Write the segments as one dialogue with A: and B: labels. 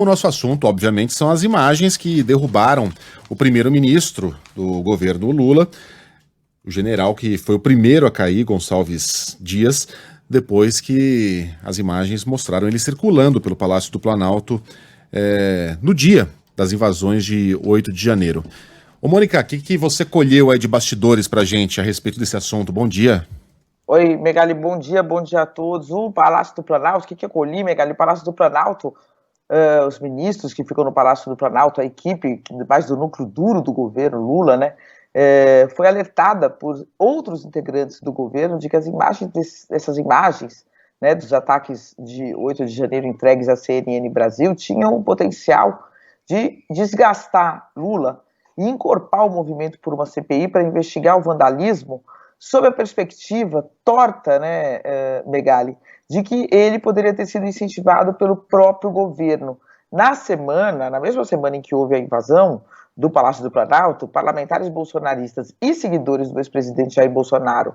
A: O nosso assunto, obviamente, são as imagens que derrubaram o primeiro-ministro do governo Lula, o general que foi o primeiro a cair, Gonçalves Dias, depois que as imagens mostraram ele circulando pelo Palácio do Planalto no dia das invasões de 8 de janeiro. Ô Mônica, o que você colheu aí de bastidores pra gente a respeito desse assunto? Bom dia.
B: Oi, Megali, bom dia a todos. O Palácio do Planalto, o que eu colhi, Megali? O Palácio do Planalto, os ministros que ficam no Palácio do Planalto, a equipe mais do núcleo duro do governo Lula, né, foi alertada por outros integrantes do governo de que as imagens, essas imagens, né, dos ataques de 8 de janeiro entregues à CNN Brasil tinham o potencial de desgastar Lula e encorpar o movimento por uma CPI para investigar o vandalismo sob a perspectiva torta, né, Megali, de que ele poderia ter sido incentivado pelo próprio governo. Na mesma semana em que houve a invasão do Palácio do Planalto, parlamentares bolsonaristas e seguidores do ex-presidente Jair Bolsonaro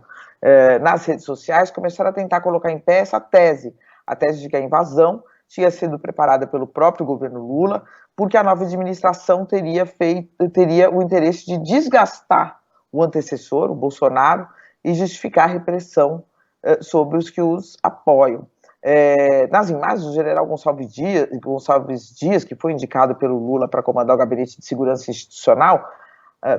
B: nas redes sociais começaram a tentar colocar em pé essa tese, a tese de que a invasão tinha sido preparada pelo próprio governo Lula, porque a nova administração teria o interesse de desgastar o antecessor, o Bolsonaro, e justificar a repressão sobre os que os apoiam. Nas imagens, o general Gonçalves Dias, que foi indicado pelo Lula para comandar o Gabinete de Segurança Institucional,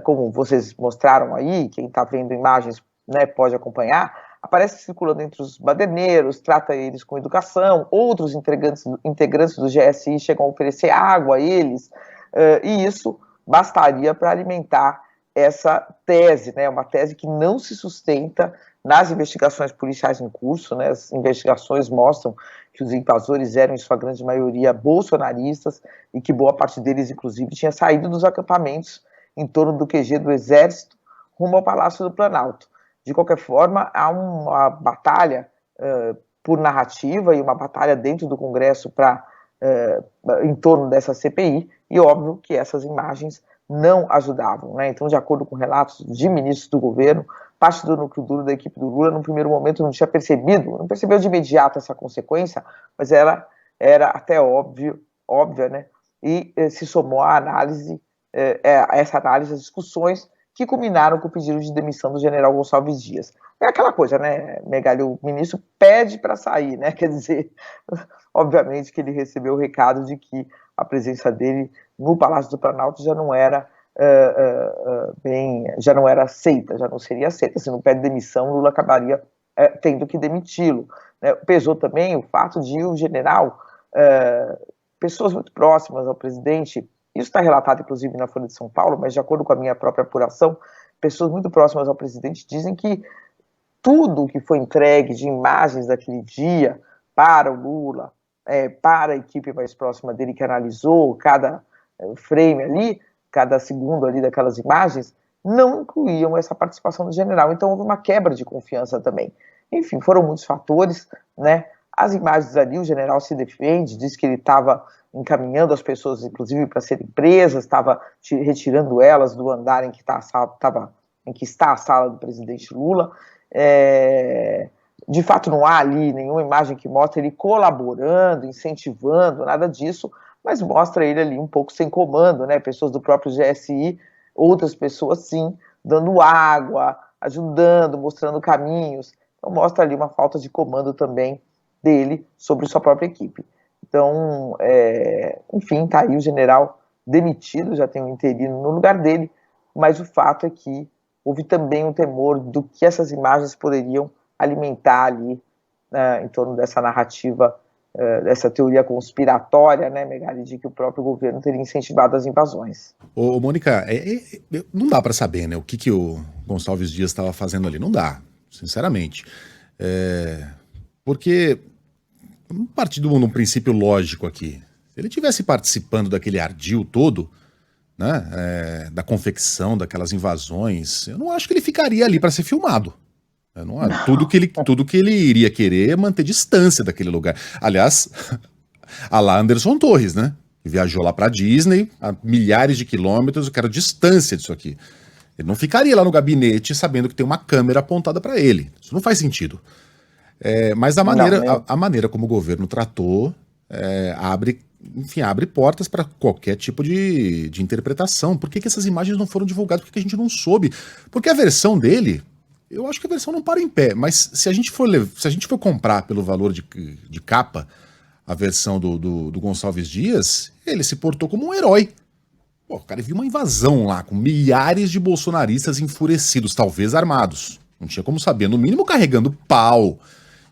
B: como vocês mostraram aí, quem está vendo imagens, né, pode acompanhar, aparece circulando entre os baderneiros, trata eles com educação, outros integrantes do GSI chegam a oferecer água a eles, e isso bastaria para alimentar essa tese, né, uma tese que não se sustenta nas investigações policiais em curso, né, as investigações mostram que os invasores eram, em sua grande maioria, bolsonaristas e que boa parte deles, inclusive, tinha saído dos acampamentos em torno do QG do Exército rumo ao Palácio do Planalto. De qualquer forma, há uma batalha por narrativa e uma batalha dentro do Congresso em torno dessa CPI, e óbvio que essas imagens não ajudavam, né? Então, de acordo com relatos de ministros do governo, parte do núcleo duro da equipe do Lula, no primeiro momento, não percebeu de imediato essa consequência, mas ela era até óbvia, né? E se somou à análise, a essa análise, as discussões que culminaram com o pedido de demissão do general Gonçalves Dias. É aquela coisa, né, Megali, o ministro pede para sair, né? Quer dizer, obviamente que ele recebeu o recado de que a presença dele no Palácio do Planalto já não era já não era aceita, já não seria aceita. Se não pede demissão, Lula acabaria tendo que demiti-lo. Né? Pesou também o fato de o general, pessoas muito próximas ao presidente, isso está relatado inclusive na Folha de São Paulo, mas de acordo com a minha própria apuração, pessoas muito próximas ao presidente dizem que tudo que foi entregue de imagens daquele dia para o Lula, para a equipe mais próxima dele que analisou cada frame ali, cada segundo ali daquelas imagens, não incluíam essa participação do general. Então houve uma quebra de confiança também. Enfim, foram muitos fatores, né? As imagens ali, o general se defende, diz que ele estava encaminhando as pessoas, inclusive, para serem presas, estava retirando elas do andar em que está a sala do presidente Lula. De fato, não há ali nenhuma imagem que mostre ele colaborando, incentivando, nada disso, mas mostra ele ali um pouco sem comando, né? Pessoas do próprio GSI, outras pessoas sim, dando água, ajudando, mostrando caminhos. Então mostra ali uma falta de comando também dele sobre sua própria equipe. Então, enfim, está aí o general demitido, já tem um interino no lugar dele, mas o fato é que houve também um temor do que essas imagens poderiam alimentar ali em torno dessa narrativa, dessa teoria conspiratória, né, Megali, de que o próprio governo teria incentivado as invasões.
A: Ô Mônica, não dá para saber, né, o que o Gonçalves Dias estava fazendo ali, não dá, sinceramente. Porque, vamos partir de um princípio lógico aqui. Se ele tivesse participando daquele ardil todo, né, da confecção daquelas invasões, eu não acho que ele ficaria ali para ser filmado. Tudo que ele iria querer é manter distância daquele lugar. Aliás, a lá Anderson Torres, né? Que viajou lá pra Disney a milhares de quilômetros, eu quero distância disso aqui. Ele não ficaria lá no gabinete sabendo que tem uma câmera apontada para ele. Isso não faz sentido. Mas a maneira como o governo tratou abre enfim, abre portas para qualquer tipo de interpretação. Por que essas imagens não foram divulgadas? Por que a gente não soube? Porque a versão dele, eu acho que a versão não para em pé, mas se a gente for comprar pelo valor de capa a versão do Gonçalves Dias, ele se portou como um herói. Pô, o cara viu uma invasão lá, com milhares de bolsonaristas enfurecidos, talvez armados. Não tinha como saber, no mínimo carregando pau,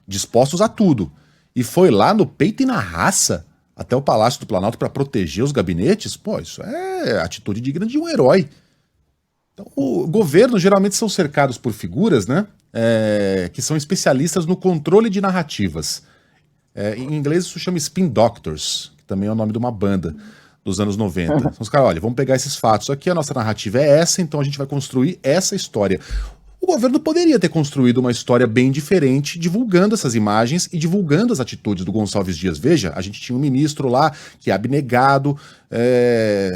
A: dispostos a tudo. E foi lá no peito e na raça até o Palácio do Planalto para proteger os gabinetes. Pô, isso é atitude digna de um herói. Então, o governo geralmente são cercados por figuras, né, que são especialistas no controle de narrativas. Em inglês isso chama Spin Doctors, que também é o nome de uma banda dos anos 90. Então os caras, olha, vamos pegar esses fatos aqui, a nossa narrativa é essa, então a gente vai construir essa história. O governo poderia ter construído uma história bem diferente, divulgando essas imagens e divulgando as atitudes do Gonçalves Dias. Veja, a gente tinha um ministro lá que é abnegado,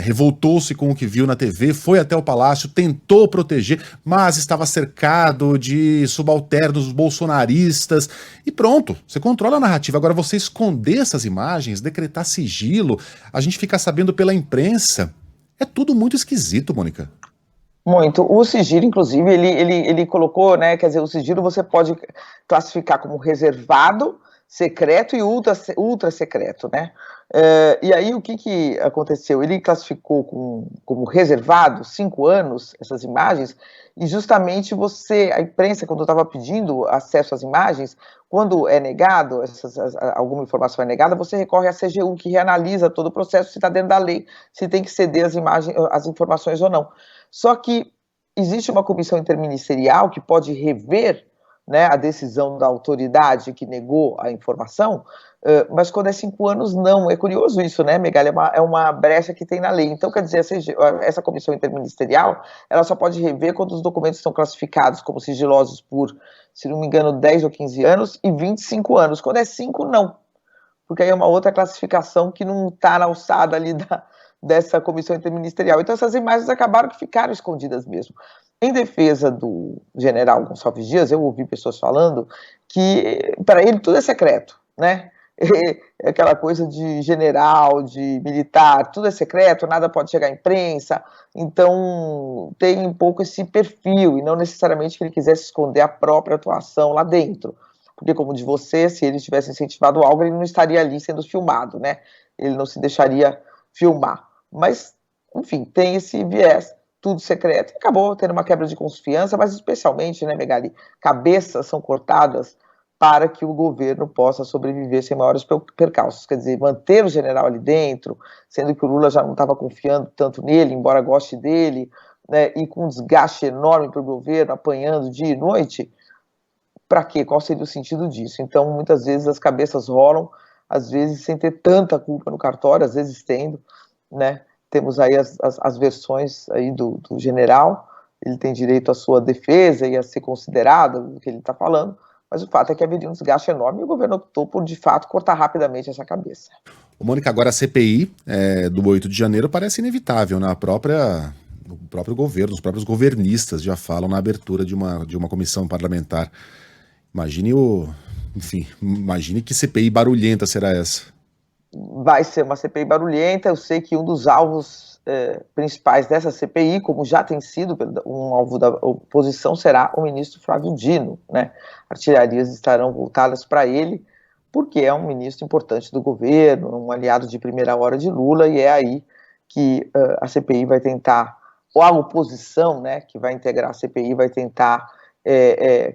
A: revoltou-se com o que viu na TV, foi até o palácio, tentou proteger, mas estava cercado de subalternos bolsonaristas e pronto, você controla a narrativa. Agora, você esconder essas imagens, decretar sigilo, a gente ficar sabendo pela imprensa, é tudo muito esquisito, Mônica.
B: Muito. O sigilo, inclusive, ele colocou, né, quer dizer, o sigilo você pode classificar como reservado, secreto e ultra secreto, né? E aí o que aconteceu? Ele classificou como reservado 5 anos essas imagens, e justamente a imprensa, quando estava pedindo acesso às imagens, quando é negado, alguma informação é negada, você recorre à CGU, que reanalisa todo o processo, se está dentro da lei, se tem que ceder as informações ou não. Só que existe uma comissão interministerial que pode rever, né, a decisão da autoridade que negou a informação, mas quando é 5 anos, não. É curioso isso, né, Megali? É uma brecha que tem na lei. Então, quer dizer, essa comissão interministerial, ela só pode rever quando os documentos estão classificados como sigilosos por, se não me engano, 10 ou 15 anos e 25 anos. Quando é 5, não. Porque aí é uma outra classificação que não está na alçada ali dessa comissão interministerial. Então essas imagens acabaram que ficaram escondidas mesmo. Em defesa do general Gonçalves Dias, eu ouvi pessoas falando que para ele tudo é secreto, né? É aquela coisa de general, de militar, tudo é secreto, nada pode chegar à imprensa, então tem um pouco esse perfil, e não necessariamente que ele quisesse esconder a própria atuação lá dentro, porque como de você, se ele tivesse incentivado algo, ele não estaria ali sendo filmado, né? Ele não se deixaria filmar. Mas, enfim, tem esse viés, tudo secreto, e acabou tendo uma quebra de confiança, mas especialmente, né, Megali, cabeças são cortadas para que o governo possa sobreviver sem maiores percalços, quer dizer, manter o general ali dentro, sendo que o Lula já não estava confiando tanto nele, embora goste dele, né, e com um desgaste enorme para o governo, apanhando dia e noite, para quê? Qual seria o sentido disso? Então, muitas vezes as cabeças rolam, às vezes sem ter tanta culpa no cartório, às vezes tendo, né? Temos aí as versões aí do general, ele tem direito à sua defesa e a ser considerado o que ele está falando, mas o fato é que haveria um desgaste enorme e o governo optou por, de fato, cortar rapidamente essa cabeça.
A: Ô, Mônica, agora a CPI do 8 de janeiro parece inevitável, né? O próprio governo, os próprios governistas já falam na abertura de uma comissão parlamentar. Imagine que CPI barulhenta será essa.
B: Vai ser uma CPI barulhenta. Eu sei que um dos alvos principais dessa CPI, como já tem sido um alvo da oposição, será o ministro Flávio Dino, né? Artilharias estarão voltadas para ele, porque é um ministro importante do governo, um aliado de primeira hora de Lula, e é aí que a CPI vai tentar, ou a oposição, né, que vai integrar a CPI, vai tentar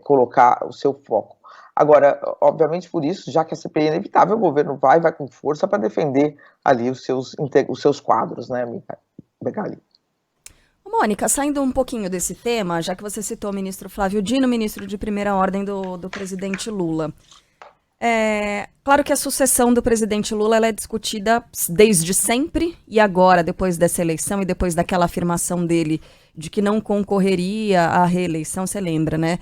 B: colocar o seu foco. Agora, obviamente, por isso, já que a CPI é inevitável, o governo vai com força para defender ali os seus quadros, né, Megali?
C: Mônica, saindo um pouquinho desse tema, já que você citou o ministro Flávio Dino, ministro de primeira ordem do presidente Lula. Claro que a sucessão do presidente Lula ela é discutida desde sempre, e agora, depois dessa eleição e depois daquela afirmação dele de que não concorreria à reeleição, você lembra, né?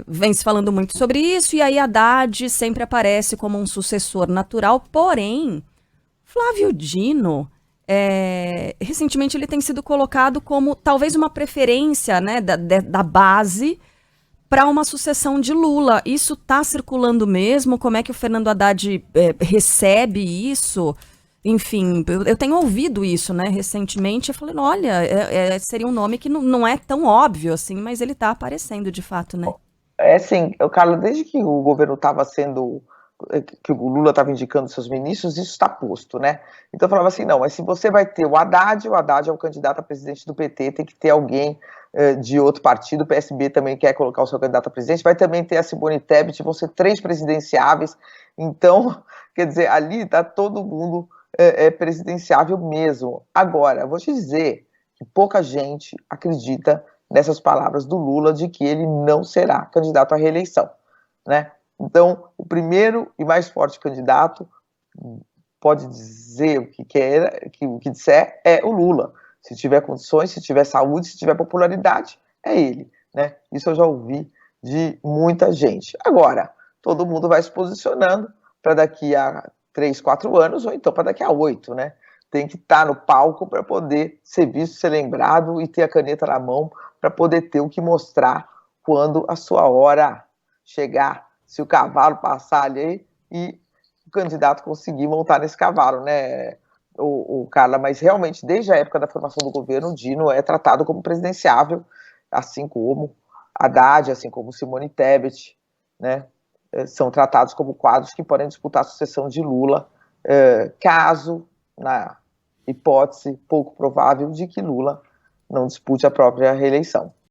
C: Vem se falando muito sobre isso, e aí Haddad sempre aparece como um sucessor natural, porém, Flávio Dino, recentemente ele tem sido colocado como talvez uma preferência, né, da base para uma sucessão de Lula. Isso está circulando mesmo? Como é que o Fernando Haddad recebe isso? enfim, eu tenho ouvido isso, né, recentemente, eu falei, olha, seria um nome que não é tão óbvio assim, mas ele está aparecendo de fato, né?
B: É assim, Carla, desde que o governo estava que o Lula estava indicando seus ministros, isso está posto, né? Então eu falava assim, não, mas se você vai ter o Haddad é o candidato a presidente do PT, tem que ter alguém de outro partido, o PSB também quer colocar o seu candidato a presidente, vai também ter a Simone Tebet, vão ser 3 presidenciáveis, então, quer dizer, ali está todo mundo presidenciável mesmo. Agora, vou te dizer que pouca gente acredita nessas palavras do Lula de que ele não será candidato à reeleição, né? Então, o primeiro e mais forte candidato pode dizer o que quer, o que disser é o Lula. Se tiver condições, se tiver saúde, se tiver popularidade, é ele, né? Isso eu já ouvi de muita gente. Agora, todo mundo vai se posicionando para daqui a 3, 4 anos, ou então para daqui a 8, né? Tem que estar no palco para poder ser visto, ser lembrado e ter a caneta na mão para poder ter o que mostrar quando a sua hora chegar, se o cavalo passar ali e o candidato conseguir montar nesse cavalo, né, o Carla? Mas realmente, desde a época da formação do governo, o Dino é tratado como presidenciável, assim como Haddad, assim como Simone Tebet, né, são tratados como quadros que podem disputar a sucessão de Lula, caso, na hipótese pouco provável de que Lula não dispute a própria reeleição.